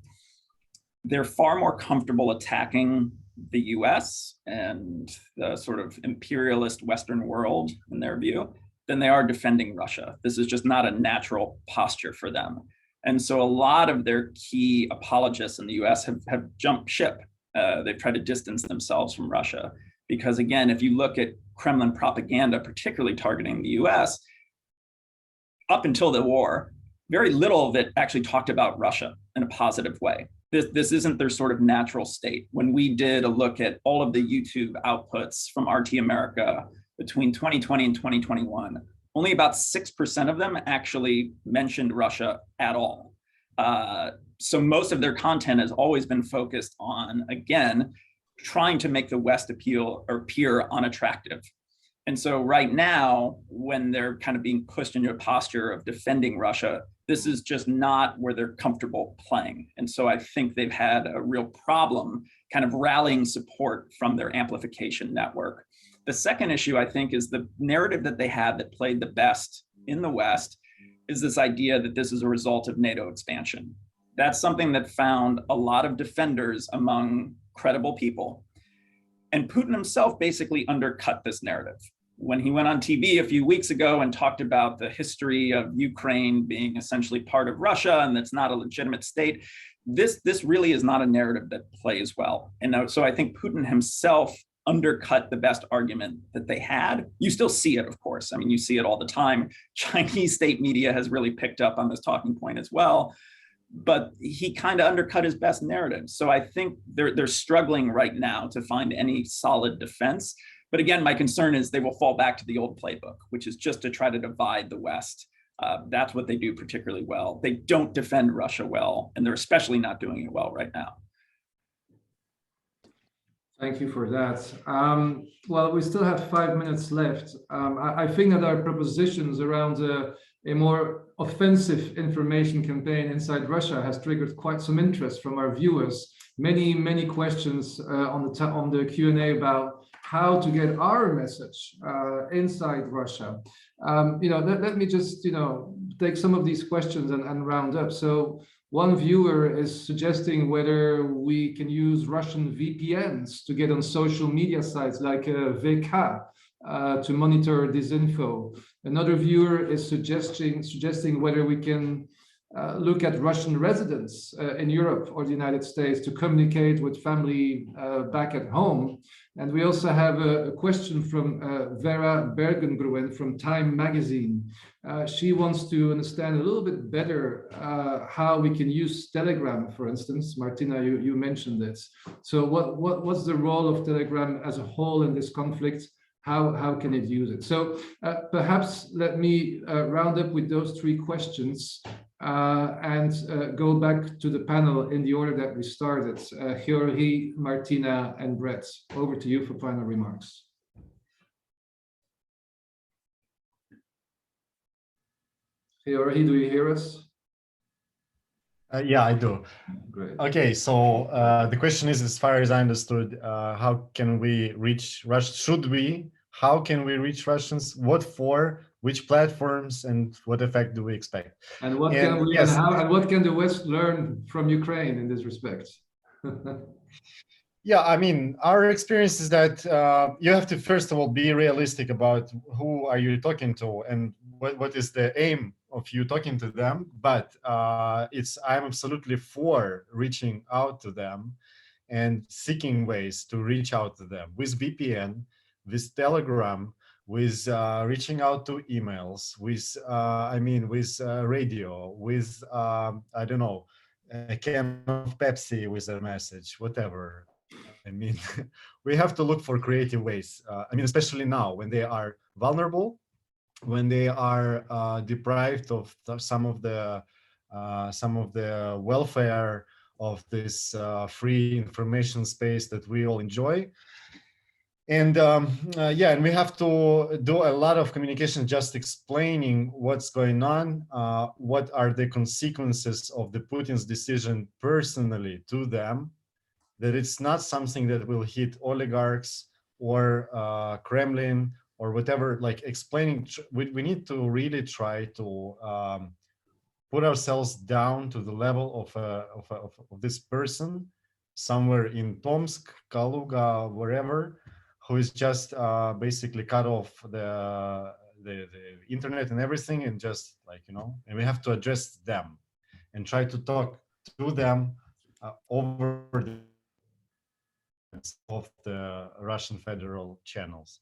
they're far more comfortable attacking the US and the sort of imperialist Western world, in their view, than they are defending Russia. This is just not a natural posture for them. And so a lot of their key apologists in the US have jumped ship. They've tried to distance themselves from Russia. Because again, if you look at Kremlin propaganda, particularly targeting the US, up until the war, very little of it actually talked about Russia in a positive way. This isn't their sort of natural state. When we did a look at all of the YouTube outputs from RT America between 2020 and 2021, only about 6% of them actually mentioned Russia at all. So most of their content has always been focused on, again, trying to make the West appear unattractive. And so right now, when they're kind of being pushed into a posture of defending Russia, this is just not where they're comfortable playing. And so I think they've had a real problem kind of rallying support from their amplification network. The second issue, I think, is the narrative that they had that played the best in the West is this idea that this is a result of NATO expansion. That's something that found a lot of defenders among credible people. And Putin himself basically undercut this narrative. When he went on TV a few weeks ago and talked about the history of Ukraine being essentially part of Russia and that's not a legitimate state, this really is not a narrative that plays well. And so I think Putin himself undercut the best argument that they had. You still see it, of course. I mean, you see it all the time. Chinese state media has really picked up on this talking point as well. But he kind of undercut his best narrative. So I think they're struggling right now to find any solid defense. But again, my concern is they will fall back to the old playbook, which is just to try to divide the West. That's what they do particularly well. They don't defend Russia well, and they're especially not doing it well right now. Thank you for that. Well, we still have 5 minutes left. I think that our propositions around a more offensive information campaign inside Russia has triggered quite some interest from our viewers. Many questions on the Q&A about how to get our message inside Russia. Let me just take some of these questions and round up. So one viewer is suggesting whether we can use Russian VPNs to get on social media sites like VK to monitor disinfo. Another viewer is suggesting whether we can look at Russian residents in Europe or the United States to communicate with family back at home. And we also have a question from Vera Bergengruen from Time magazine. She wants to understand a little bit better how we can use Telegram, for instance. Martina, you mentioned it. So what's the role of Telegram as a whole in this conflict? How can it use it? So perhaps let me round up with those three questions and go back to the panel in the order that we started. Georgi, Martina, and Brett, over to you for final remarks. Georgi, do you hear us? Yeah, I do. Great. Okay, so the question is, as far as I understood, how can we reach Russia? Should we? How can we reach Russians? What for? Which platforms? And what effect do we expect? And what can we? Yes. And what can the West learn from Ukraine in this respect? Yeah, I mean, our experience is that you have to, first of all, be realistic about who are you talking to and what is the aim of you talking to them. But I'm absolutely for reaching out to them and seeking ways to reach out to them with VPN, with Telegram, with reaching out to emails, with with radio, with I don't know, a can of Pepsi with a message, whatever. I mean, we have to look for creative ways. Especially now when they are vulnerable, when they are deprived of some of the welfare of this free information space that we all enjoy. And and we have to do a lot of communication, just explaining what's going on, what are the consequences of the Putin's decision personally to them, that it's not something that will hit oligarchs or Kremlin or whatever. Like explaining, we need to really try to put ourselves down to the level of this person somewhere in Tomsk, Kaluga, wherever, who is just basically cut off the internet and everything, and just and we have to address them and try to talk to them over the of the Russian federal channels.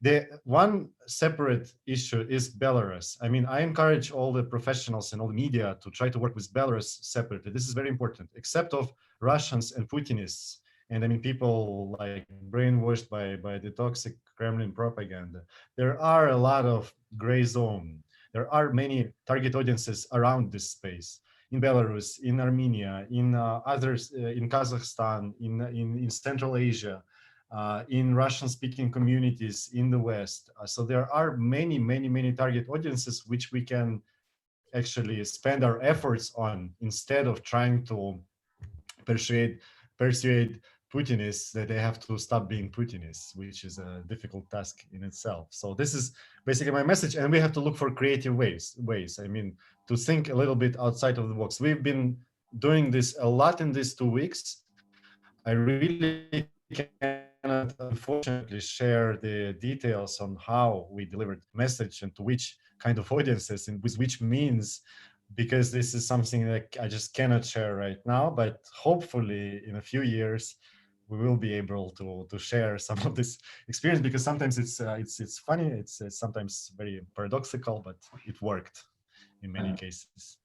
The one separate issue is Belarus. I mean, I encourage all the professionals and all the media to try to work with Belarus separately. This is very important, except of Russians and Putinists. And I mean, people like brainwashed by the toxic Kremlin propaganda. There are a lot of gray zone. There are many target audiences around this space. In Belarus, in Armenia, in others, in Kazakhstan, in Central Asia, in Russian-speaking communities in the West. So there are many target audiences which we can actually spend our efforts on, instead of trying to persuade Putinists that they have to stop being Putinists, which is a difficult task in itself. So this is basically my message, and we have to look for creative ways. I mean, to think a little bit outside of the box. We've been doing this a lot in these 2 weeks. I really cannot, unfortunately, share the details on how we delivered message and to which kind of audiences and with which means, because this is something that I just cannot share right now. But hopefully, in a few years, we will be able to share some of this experience, because sometimes it's funny, it's sometimes very paradoxical, but it worked in many cases.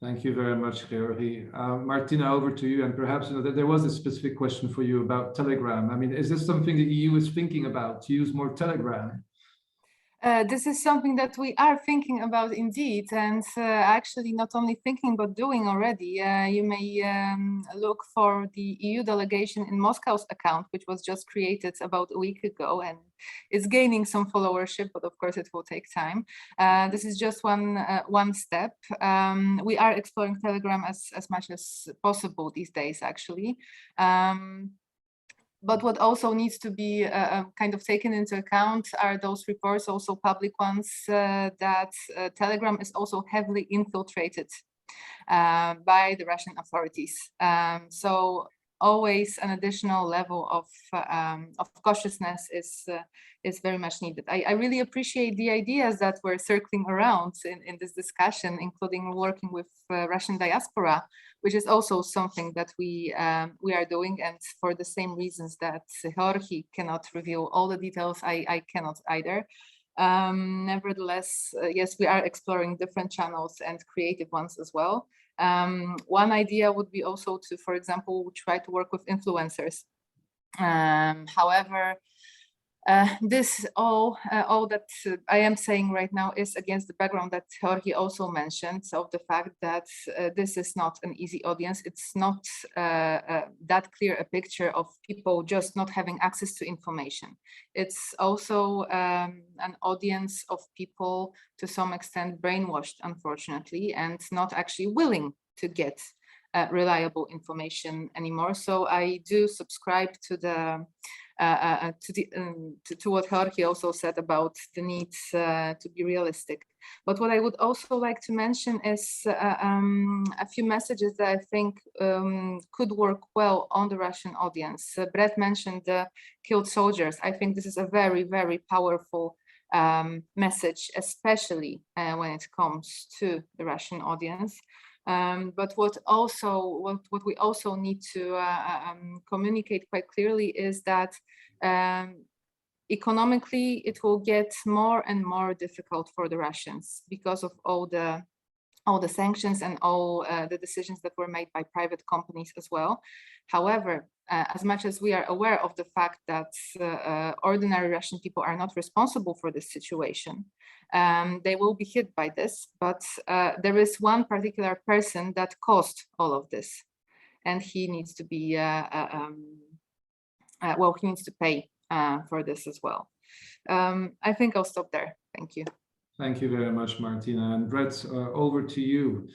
Thank you very much, Georgi. Martina, over to you. And perhaps there was a specific question for you about Telegram. I mean, is this something the EU is thinking about, to use more Telegram? This is something that we are thinking about indeed, and actually not only thinking but doing already. You may look for the EU delegation in Moscow's account, which was just created about a week ago, and it's gaining some followership, but of course it will take time. This is just one step. We are exploring Telegram as much as possible these days, actually. But what also needs to be kind of taken into account are those reports, also public ones, that Telegram is also heavily infiltrated by the Russian authorities. So always an additional level of cautiousness is very much needed. I really appreciate the ideas that were circling around in this discussion, including working with Russian diaspora, which is also something that we are doing, and for the same reasons that Georgi cannot reveal all the details, I cannot either. Nevertheless, yes, we are exploring different channels and creative ones as well. One idea would be also to, for example, try to work with influencers. However, this all that I am saying right now is against the background that Georgi also mentioned, of the fact that this is not an easy audience. It's not that clear a picture of people just not having access to information. It's also an audience of people to some extent brainwashed, unfortunately, and not actually willing to get reliable information anymore. So I do subscribe to the to what Jorge also said about the need to be realistic. But what I would also like to mention is a few messages that I think could work well on the Russian audience. Brett mentioned the killed soldiers. I think this is a very, very powerful message, especially when it comes to the Russian audience. But what we also need to communicate quite clearly is that economically it will get more and more difficult for the Russians because of all the sanctions and all the decisions that were made by private companies as well. However, as much as we are aware of the fact that ordinary Russian people are not responsible for this situation, they will be hit by this. But there is one particular person that caused all of this, and he needs to be, well, he needs to pay for this as well. I think I'll stop there. Thank you. Thank you very much, Martina. And Brett, over to you.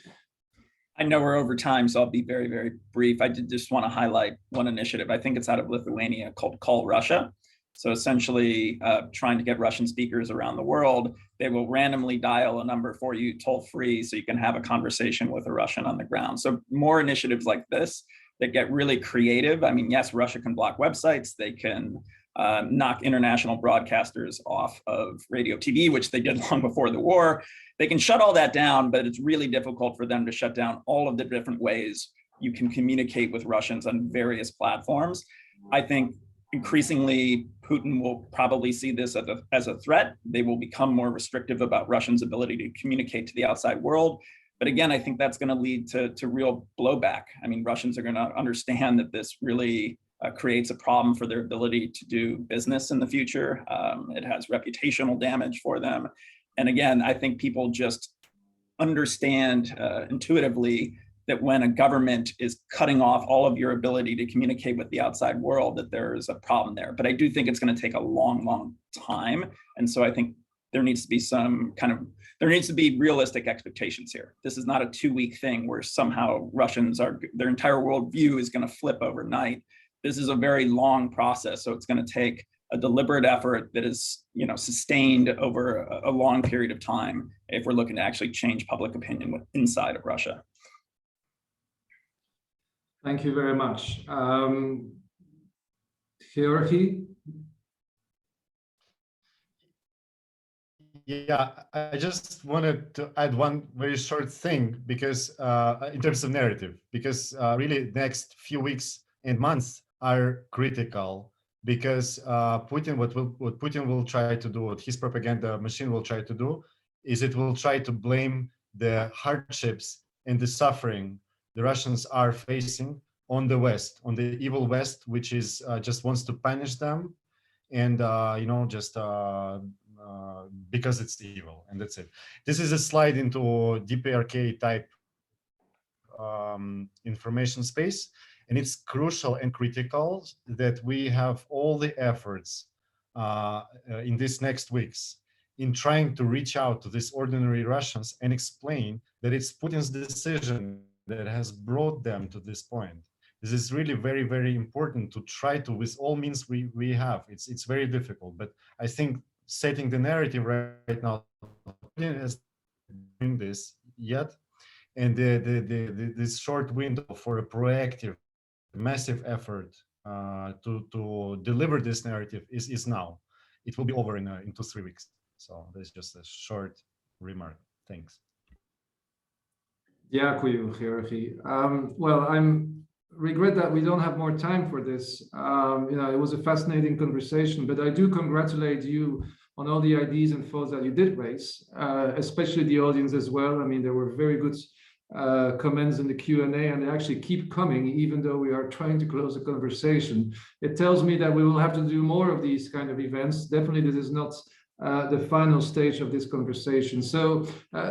I know we're over time, so I'll be very, very brief. I did just want to highlight one initiative. I think it's out of Lithuania called Call Russia. So essentially trying to get Russian speakers around the world. They will randomly dial a number for you toll free so you can have a conversation with a Russian on the ground. So more initiatives like this that get really creative. I mean, yes, Russia can block websites. They can knock international broadcasters off of radio TV, which they did long before the war. They can shut all that down, but it's really difficult for them to shut down all of the different ways you can communicate with Russians on various platforms. I think increasingly Putin will probably see this as a threat. They will become more restrictive about Russians' ability to communicate to the outside world. But again, I think that's going to lead to real blowback. I mean, Russians are going to understand that this really creates a problem for their ability to do business in the future. It has reputational damage for them. And again, I think people just understand intuitively that when a government is cutting off all of your ability to communicate with the outside world, that there is a problem there. But I do think it's going to take a long, long time. And so I think there needs to be there needs to be realistic expectations here. This is not a 2-week thing where somehow their entire worldview is going to flip overnight. This is a very long process. So it's going to take a deliberate effort that is, sustained over a long period of time if we're looking to actually change public opinion inside of Russia. Thank you very much. Georgi? Yeah, I just wanted to add one very short thing because in terms of narrative, because really next few weeks and months are critical because Putin, what Putin will try to do, what his propaganda machine will try to do, is it will try to blame the hardships and the suffering the Russians are facing on the West, on the evil West, which is just wants to punish them, and because it's evil, and that's it. This is a slide into DPRK type information space, and it's crucial and critical that we have all the efforts in these next weeks in trying to reach out to these ordinary Russians and explain that it's Putin's decision that has brought them to this point. This is really very, very important to try to, with all means we have. It's very difficult, but I think setting the narrative right now, Putin is doing this yet, and this short window for a proactive, massive effort to deliver this narrative is now. It will be over in 2-3 weeks. So that's just a short remark. Thanks. Дякую, Georgi. Well, I regret that we don't have more time for this. It was a fascinating conversation, but I do congratulate you on all the ideas and thoughts that you did raise, especially the audience as well. I mean, there were very good comments in the Q&A, and they actually keep coming, even though we are trying to close the conversation. It tells me that we will have to do more of these kind of events. Definitely, this is not the final stage of this conversation. So,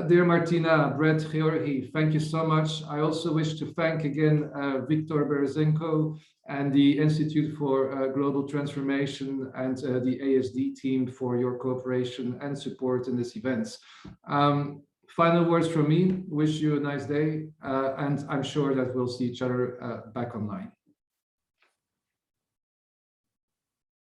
dear Martina, Brett, Georgi, thank you so much. I also wish to thank again Victor Brazenko and the Institute for Global Transformation and the ASD team for your cooperation and support in this event. Final words from me. Wish you a nice day, and I'm sure that we'll see each other back online.